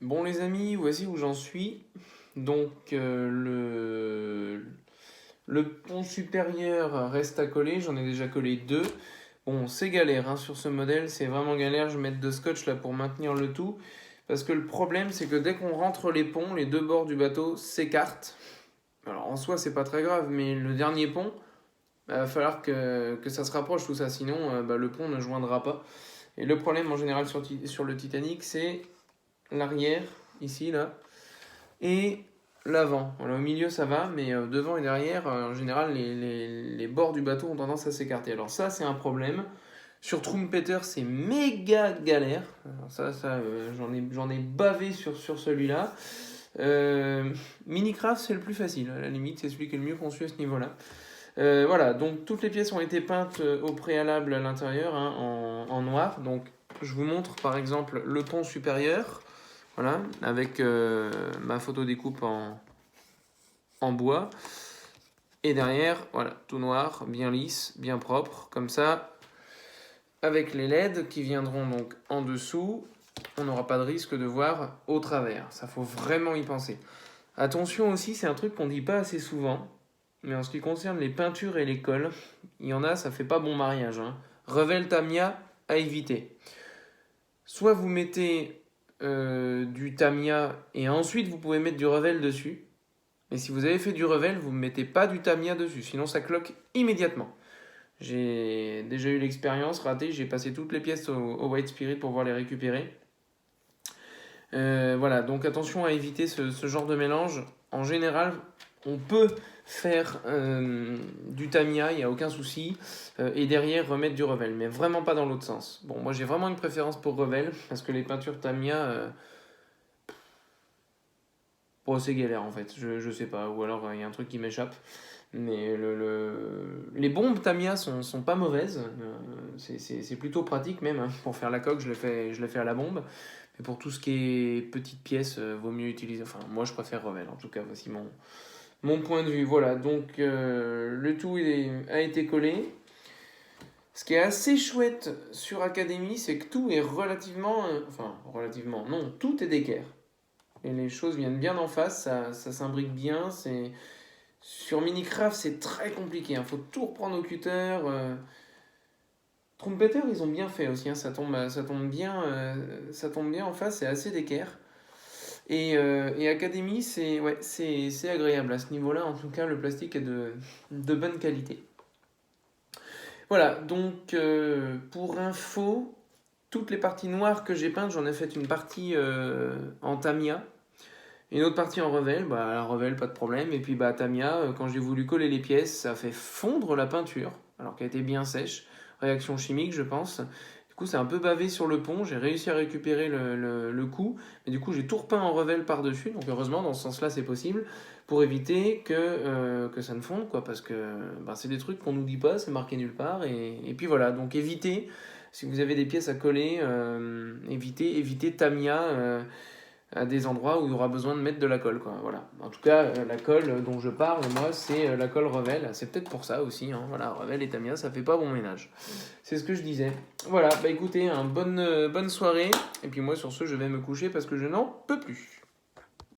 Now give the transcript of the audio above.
Bon les amis, voici où j'en suis. Donc le pont supérieur reste à coller, j'en ai déjà collé deux. Bon, c'est galère hein, sur ce modèle, c'est vraiment galère. Je vais mettre de scotch là pour maintenir le tout. Parce que le problème, c'est que dès qu'on rentre les ponts, les deux bords du bateau s'écartent. Alors en soi, c'est pas très grave, mais le dernier pont, il va falloir que ça se rapproche tout ça, sinon le pont ne joindra pas. Et le problème en général sur le Titanic, c'est l'arrière, ici, là, et l'avant. Voilà, au milieu, ça va, mais devant et derrière, en général, les bords du bateau ont tendance à s'écarter. Alors ça, c'est un problème. Sur Trumpeter, c'est méga galère. Alors j'en ai bavé sur celui-là. Minicraft, c'est le plus facile, à la limite, c'est celui qui est le mieux conçu à ce niveau-là. Voilà, donc toutes les pièces ont été peintes au préalable à l'intérieur hein, en noir. Donc je vous montre par exemple le pont supérieur, voilà, avec ma photo découpe en bois. Et derrière, voilà, tout noir, bien lisse, bien propre, comme ça, avec les LED qui viendront donc en dessous, on n'aura pas de risque de voir au travers. Ça, faut vraiment y penser. Attention aussi, c'est un truc qu'on ne dit pas assez souvent, mais en ce qui concerne les peintures et les cols, il y en a, ça fait pas bon mariage. Hein. Revel Tamiya à éviter. Soit vous mettez du Tamiya et ensuite vous pouvez mettre du Revel dessus. Mais si vous avez fait du Revel, vous ne mettez pas du Tamiya dessus, sinon ça cloque immédiatement. J'ai déjà eu l'expérience ratée, j'ai passé toutes les pièces au White Spirit pour pouvoir les récupérer. Voilà, donc attention à éviter ce genre de mélange. En général, on peut faire du Tamiya, il n'y a aucun souci, et derrière remettre du Revel, mais vraiment pas dans l'autre sens. Bon, moi j'ai vraiment une préférence pour Revel, parce que les peintures Tamiya, bon, c'est galère en fait, je sais pas, ou alors il y a un truc qui m'échappe. Mais les bombes Tamiya sont pas mauvaises, c'est plutôt pratique même, hein. Pour faire la coque, je le fais à la bombe. Mais pour tout ce qui est petites pièces, vaut mieux utiliser. Enfin, moi je préfère Revel, en tout cas, voici mon point de vue. Voilà, donc le tout a été collé. Ce qui est assez chouette sur Academy, c'est que tout est relativement. Enfin, relativement, non, tout est d'équerre. Et les choses viennent bien en face, ça s'imbrique bien. Sur Minicraft, c'est très compliqué. Il faut tout reprendre au cutter. Trumpeter, ils ont bien fait aussi. Hein, ça tombe bien en face, c'est assez d'équerre. Et Academy, c'est agréable à ce niveau-là. En tout cas, le plastique est de bonne qualité. Voilà, donc pour info, toutes les parties noires que j'ai peintes, j'en ai fait une partie en Tamiya. Une autre partie en Revel, la Revel, pas de problème. Et puis Tamiya, quand j'ai voulu coller les pièces, ça a fait fondre la peinture, alors qu'elle était bien sèche. Réaction chimique, je pense. Du coup, c'est un peu bavé sur le pont. J'ai réussi à récupérer le coup. Mais du coup, j'ai tout repeint en Revel par-dessus. Donc heureusement, dans ce sens-là, c'est possible. Pour éviter que ça ne fonde, quoi. Parce que c'est des trucs qu'on nous dit pas, c'est marqué nulle part. Et puis voilà, donc évitez, si vous avez des pièces à coller, évitez Tamiya à des endroits où il y aura besoin de mettre de la colle, quoi. Voilà. En tout cas, la colle dont je parle, moi, c'est la colle Revel. C'est peut-être pour ça aussi. Hein. Voilà, Revel et Tamiya, ça fait pas bon ménage. C'est ce que je disais. Voilà, écoutez, bonne soirée. Et puis moi, sur ce, je vais me coucher parce que je n'en peux plus.